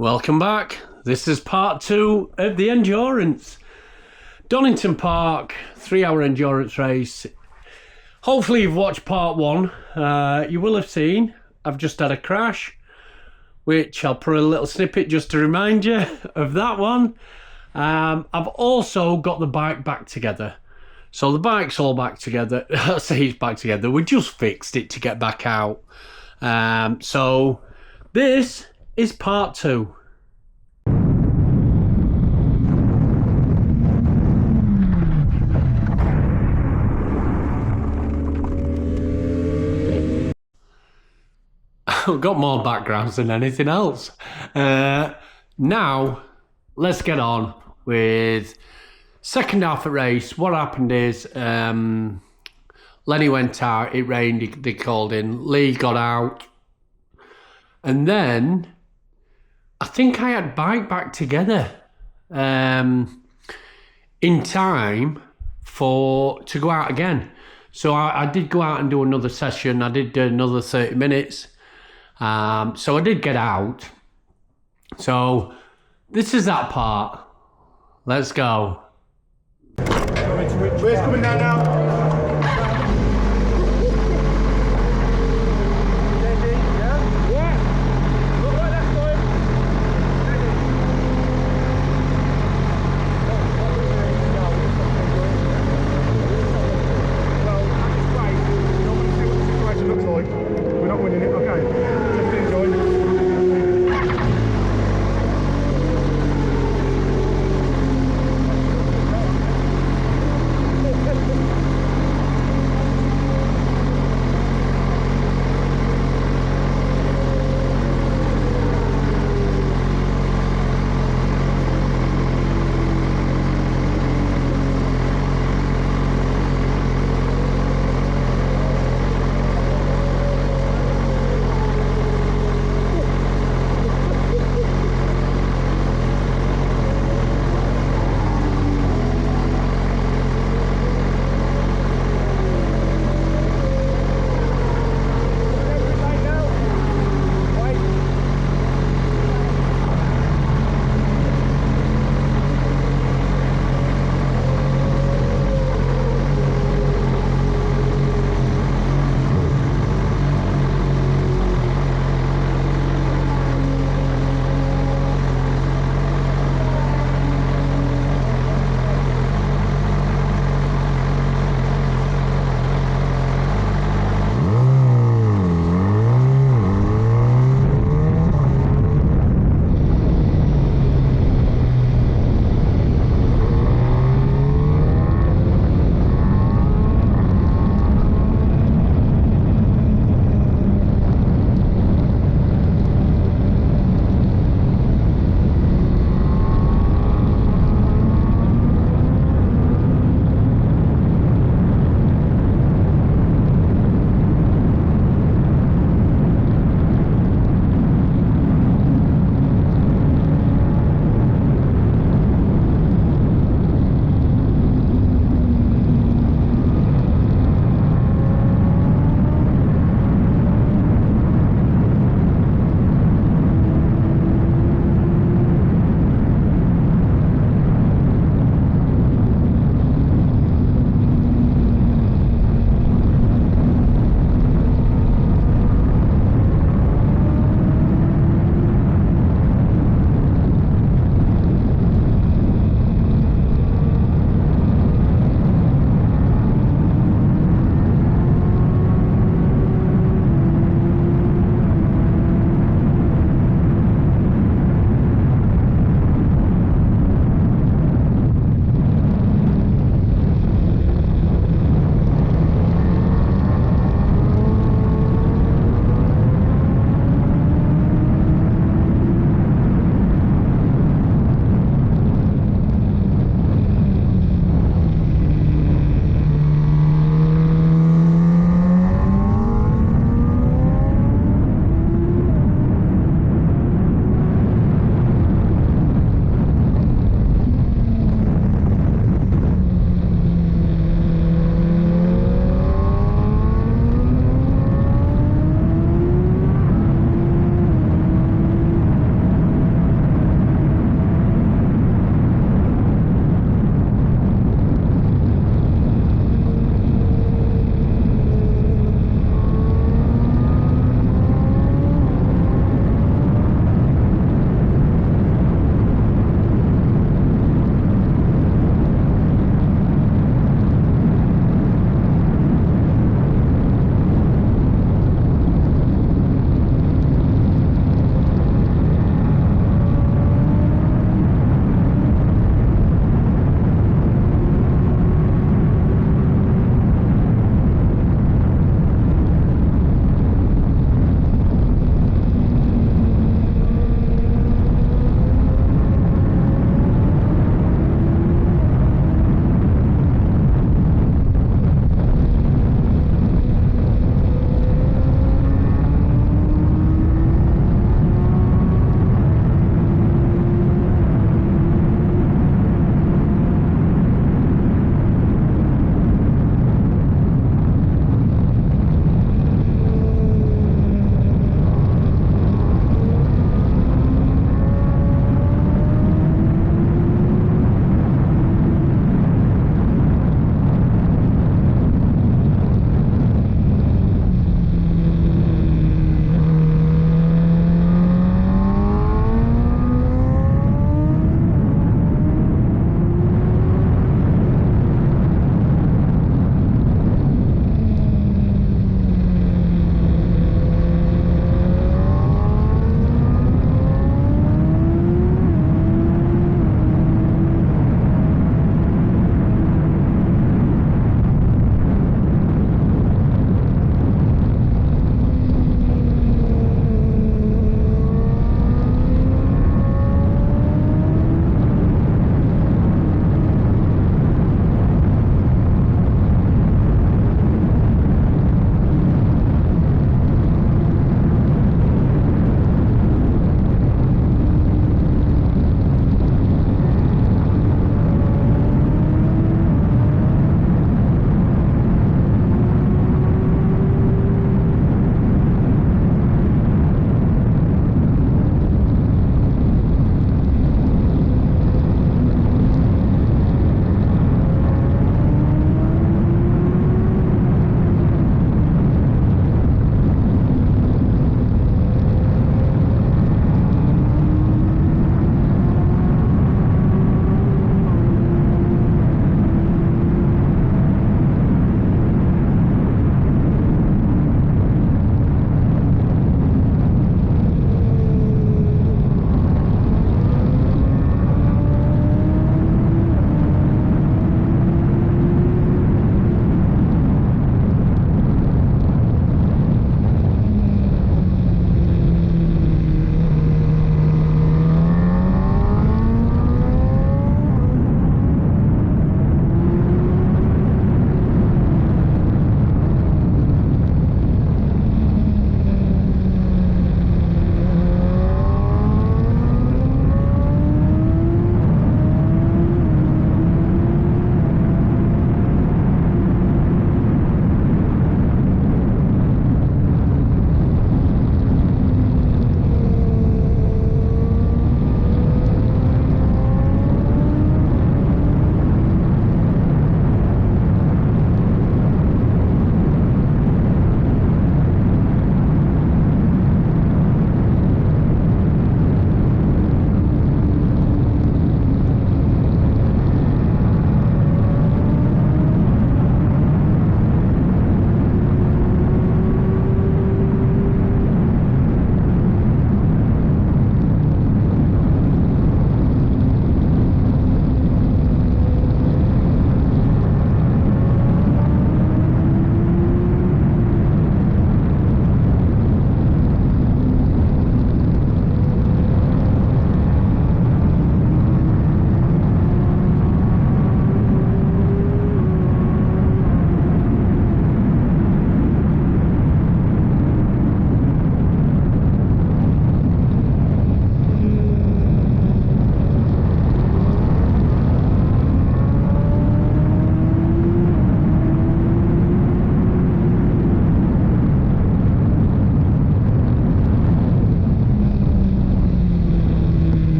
Welcome back. This is part 2 of the endurance. Donington Park, 3-hour endurance race. Hopefully you've watched part 1. You will have seen I've just had a crash, which I'll put a little snippet just to remind you of that one. I've also got the bike back together. So the bike's all back together. I say it's back together. We just fixed it to get back out. So this is part 2. I've got more backgrounds than anything else. Now, let's get on with second half of the race. What happened is Lenny went out, it rained, they called in, Lee got out, and then I think I had bike back together in time to go out again. So I did go out and do another session. I did do another 30 minutes. So I did get out. So this is that part. Let's go. Where's coming down now?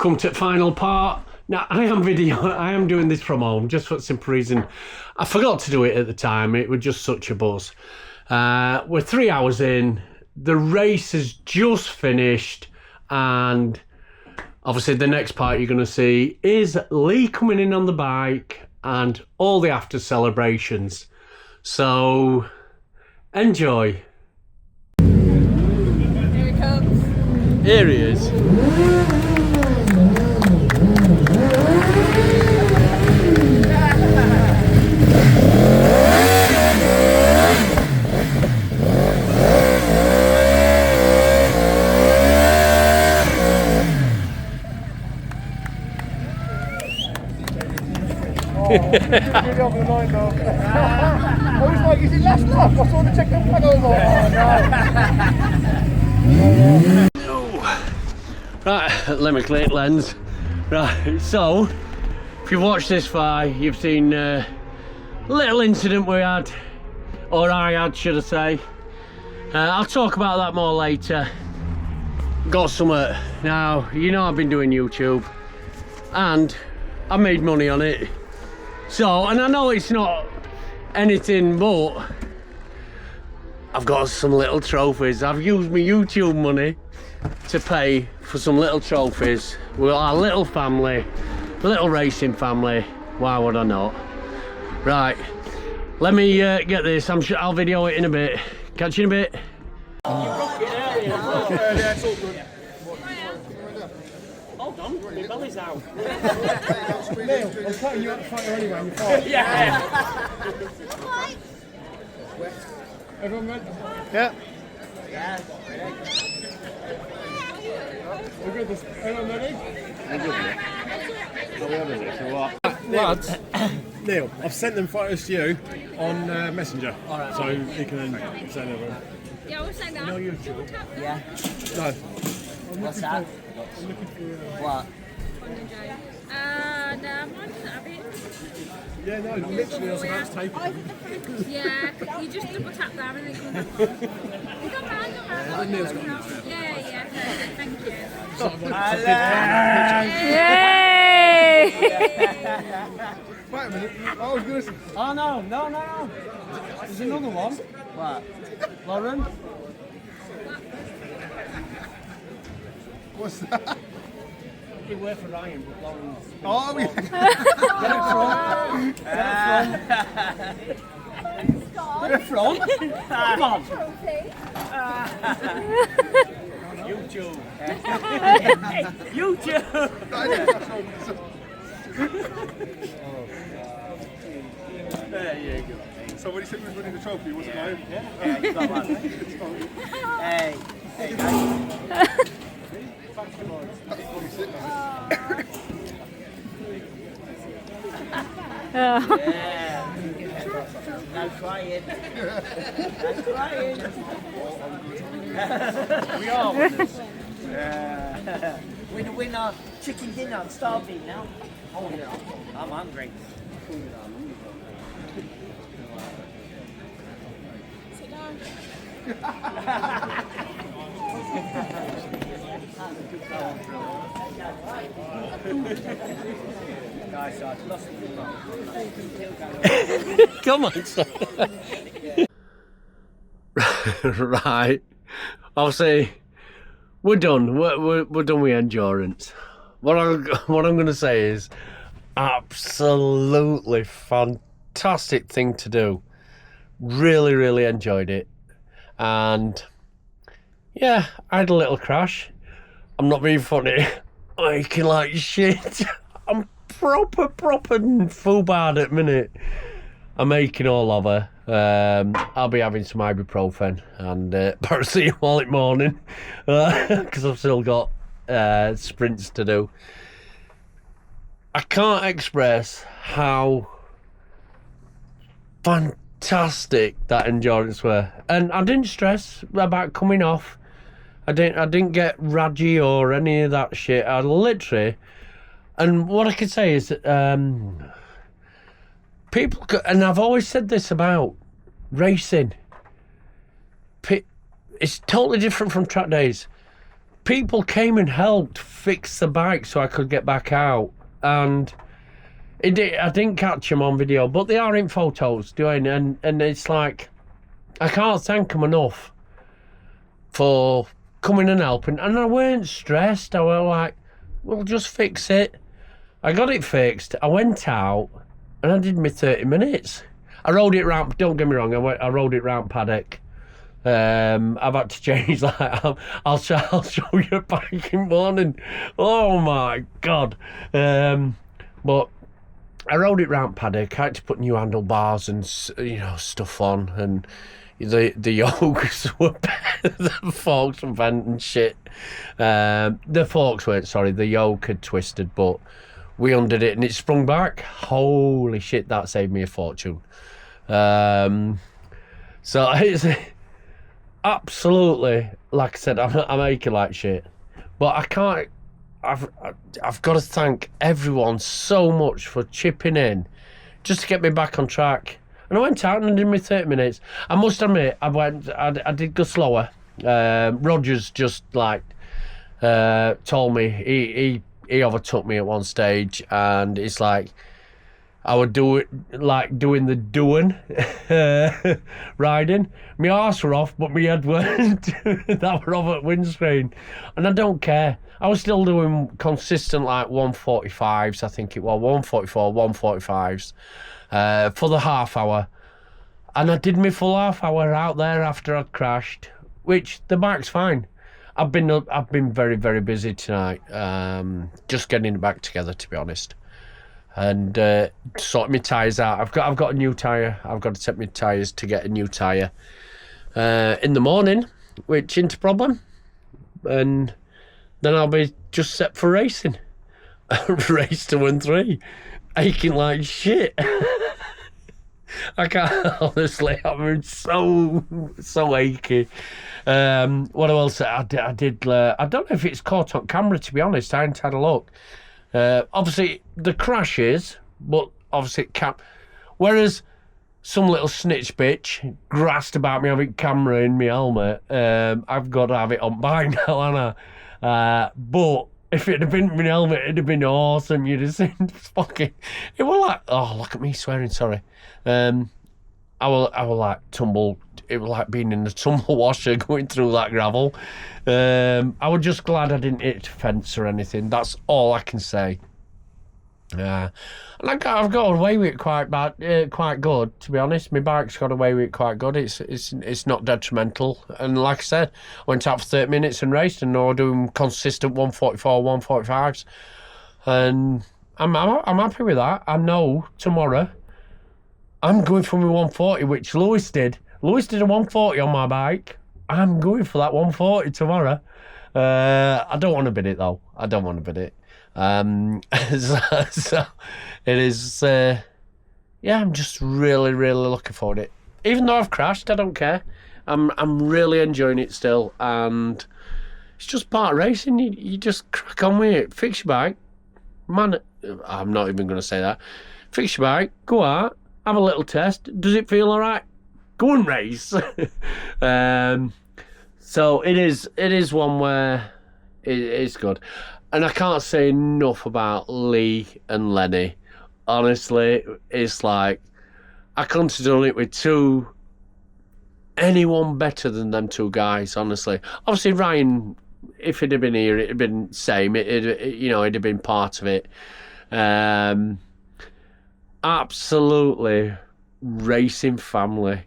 come to the final part. Now, I am doing this from home, just for the simple reason I forgot to do it at the time. It was just such a buzz. We're 3 hours in. The race has just finished, and obviously the next part you're going to see is Lee coming in on the bike and all the after celebrations. So, enjoy. Here he comes. Here he is. I was like, is it last lap? I saw the check-in flag, I was like, oh no. Right, let me clear lens. Right, so if you've watched this far, you've seen a little incident we had, or I had, should I say. I'll talk about that more later. Got some now, you know I've been doing YouTube and I made money on it. So, and I know it's not anything, but I've got some little trophies. I've used my YouTube money to pay for some little trophies. We're our little family, little racing family. Why would I not? Right, let me get this. I'm sure I'll video it in a bit. Catch you in a bit. Hold on, my belly's out. Neil, I'm cutting you out the photo anyway, you're fine. Yeah. Everyone ready? Yeah. We're good. Everyone ready? Lads, Neil, I've sent them photos to you on Messenger, so you can send them. Yeah, we'll say that. No YouTube. Yeah. No. What's that? What? Mine's a bit. Yeah, no, literally I was about to take it. Yeah, you just double tap there and then come back on. You got mine, Neil's got Yeah, thank you. Yay! Wait a minute, I was going to say... oh no. There's another one. What? Lauren. What's that? Big way for Ryan, but Lauren's. Oh, yeah. Get it from. Come on. YouTube. YouTube. There you go. So when he said he was winning the trophy, he wasn't mine? Yeah, you got one. Hey, guys. Yeah. No crying. No crying. We are winners. We're the winner. Chicken dinner. I'm starving now. Oh yeah. I'm hungry. Sit down. Guys, I've lost Come on, son. Right. Obviously, we're done. We're done with endurance. What I'm going to say is, absolutely fantastic thing to do. Really, really enjoyed it. And yeah, I had a little crash. I'm not being funny. I'm aching like shit. I'm proper foobarred at the minute. I'm aching all over. I'll be having some ibuprofen and paracetamol in the morning because I've still got sprints to do. I can't express how fantastic that endurance were, and I didn't stress about coming off. I didn't get raggy or any of that shit. I literally, and what I could say is that people, and I've always said this about racing, it's totally different from track days. people came and helped fix the bike so I could get back out. And I didn't catch them on video, but they are in photos doing, and it's like, I can't thank them enough for coming and helping. And I weren't stressed. I was like, we'll just fix it. I got it fixed. I went out and I did my 30 minutes. I rode it round, don't get me wrong, I rode it round paddock. I've had to change that. I'll show you a bike in morning. Oh my God. But I rode it round paddock. I had to put new handlebars and stuff on, and the yokes were the forks were bent and shit. The forks weren't, sorry, the yoke had twisted, but we undid it and it sprung back. Holy shit, that saved me a fortune. So it's absolutely, like I said, I'm aching like shit, but I can't. I've got to thank everyone so much for chipping in just to get me back on track. And I went out and did my 30 minutes. I must admit, I did go slower. Rogers just told me he overtook me at one stage, and it's like I would do it like doing the doing riding. My arse were off, but my head weren't. That were off at windscreen, and I don't care. I was still doing consistent like 145s, I think it was 144, 145s for the half hour, and I did my full half hour out there after I'd crashed, which the bike's fine. I've been very, very busy tonight, just getting it back together, to be honest, and sorting my tyres out. I've got a new tyre. I've got to take my tyres to get a new tyre in the morning, which isn't a problem, and then I'll be just set for racing. Race 2 and 3, aching like shit. I can't, honestly, I'm so achy. What else I did? I don't know if it's caught on camera, to be honest. I haven't had a look. Obviously, the crashes, but obviously it can't. Whereas some little snitch bitch grassed about me having camera in my helmet, I've got to have it on by now, haven't I? But if it had been my helmet, it'd have been awesome. You'd have seen fucking. It was like, oh, look at me swearing. Sorry. I will like tumble. It was like being in the tumble washer going through that gravel. I was just glad I didn't hit a fence or anything. That's all I can say. And I've got away with it quite good, to be honest. My bike's got away with it quite good. It's not detrimental. And like I said, I went out for 30 minutes and raced, and now doing consistent 144, 145s. And I'm happy with that. I know tomorrow I'm going for my 140, which Lewis did. Lewis did a 140 on my bike. I'm going for that 140 tomorrow. I don't want to bid it, though. I don't want to bid it. So it is, I'm just really, really looking forward to it. Even though I've crashed, I don't care. I'm really enjoying it still, and it's just part of racing. You just crack on with it. Fix your bike. Man, I'm not even going to say that. Fix your bike, go out, have a little test. Does it feel all right? Go and race. So it is one where it's good. And I can't say enough about Lee and Lenny. Honestly, it's like, I couldn't have done it with anyone better than them two guys, honestly. Obviously, Ryan, if he'd have been here, it'd have been same. It'd have been part of it. Absolutely racing family.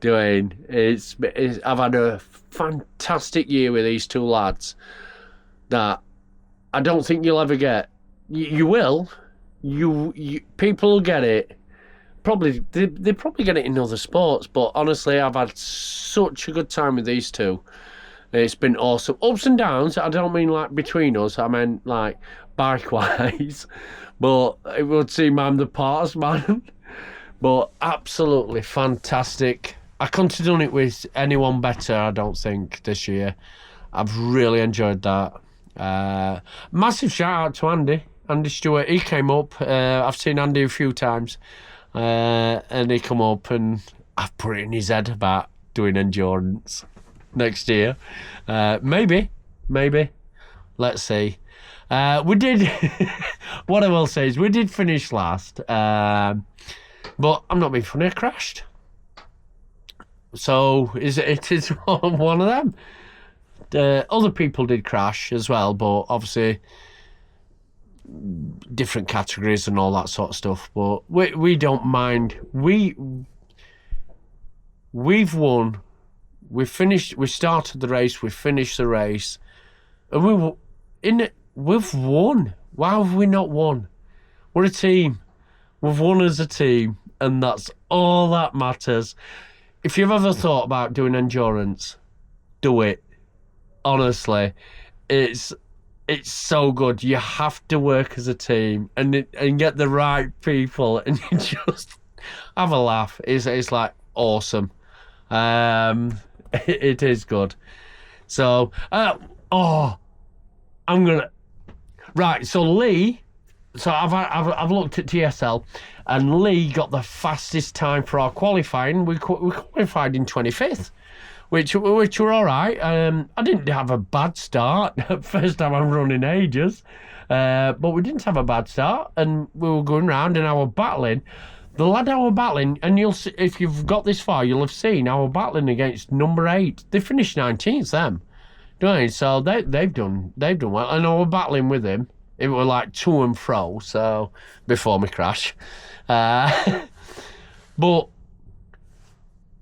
I've had a fantastic year with these two lads that I don't think you'll ever get. You will. People will get it. Probably they probably get it in other sports, but honestly, I've had such a good time with these two. It's been awesome. Ups and downs. I don't mean like between us. I meant like bike-wise. But it would seem I'm the parts man. But absolutely fantastic. I couldn't have done it with anyone better, I don't think, this year. I've really enjoyed that. Massive shout out to Andy Stewart. He came up. I've seen Andy a few times, and he come up, and I've put it in his head about doing endurance next year. Maybe maybe. Let's see. We did. What I will say is we did finish last, but I'm not being funny. I crashed. So it is one of them. Other people did crash as well, but obviously different categories and all that sort of stuff. But we don't mind. We've won. We finished. We started the race. We finished the race, and we were in it. We've won. Why have we not won? We're a team. We've won as a team, and that's all that matters. If you've ever thought about doing endurance, do it. Honestly, it's so good. You have to work as a team and get the right people, and you just have a laugh. It's like awesome. It is good. So, I'm gonna. Right, so Lee, I've looked at TSL, and Lee got the fastest time for our qualifying. We qualified in 25th, which were all right. I didn't have a bad start. First time I'm running ages, but we didn't have a bad start, and we were going round and I was battling. The lad I was battling, and you'll see, if you've got this far, you'll have seen I was battling against number 8. They finished 19th, them. So they've done well, and I was battling with him. It was like to and fro, so before my crash. But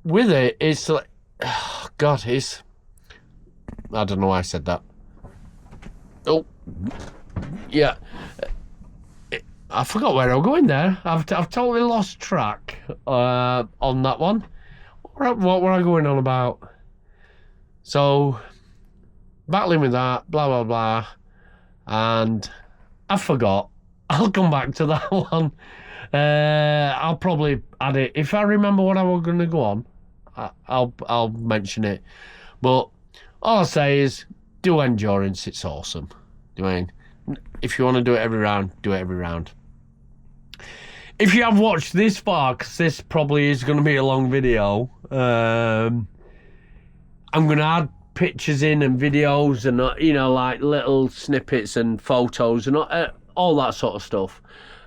with it, it's like, oh God, it's. I don't know why I said that. Oh, yeah. I forgot where I was going there. I've totally lost track on that one. What were I going on about? So, battling with that, blah, blah, blah. And I forgot. I'll come back to that one. I'll probably add it. If I remember what I was going to go on, I'll mention it. But all I'll say is, do endurance. It's awesome. If you want to do it every round, do it every round. If you have watched this far, because this probably is going to be a long video, I'm going to add pictures in and videos and, like little snippets and photos and all that sort of stuff.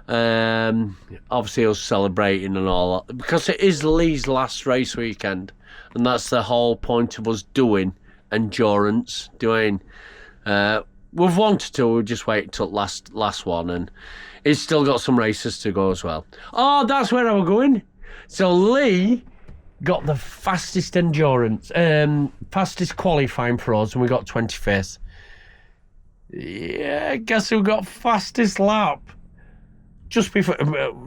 Obviously, us celebrating and all that, because it is Lee's last race weekend, and that's the whole point of us doing endurance. We've wanted to, we'll just wait till last one, and it's still got some races to go as well. Oh, that's where I was going. So Lee got the fastest endurance, fastest qualifying for us, and we got 25th. Yeah, guess who got fastest lap? Just before,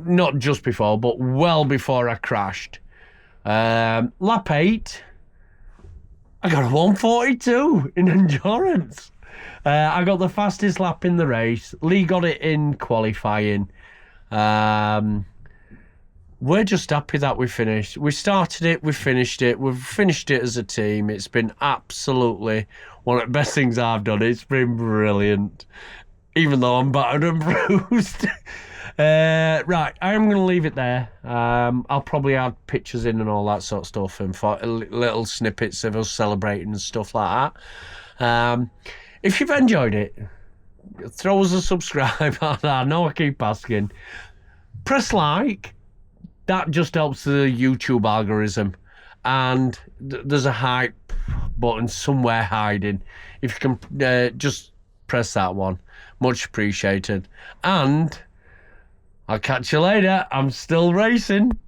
not just before, but well before I crashed. Lap 8, I got a 1:42 in endurance. I got the fastest lap in the race. Lee got it in qualifying. We're just happy that we finished. We started it, we finished it. We've finished it as a team. It's been absolutely one of the best things I've done. It's been brilliant, even though I'm battered and bruised. Right, I am going to leave it there. I'll probably add pictures in and all that sort of stuff, and little snippets of us celebrating and stuff like that. If you've enjoyed it, throw us a subscribe. I know I keep asking. Press like. That just helps the YouTube algorithm. And there's a hype button somewhere hiding. If you can just press that one. Much appreciated. And I'll catch you later. I'm still racing.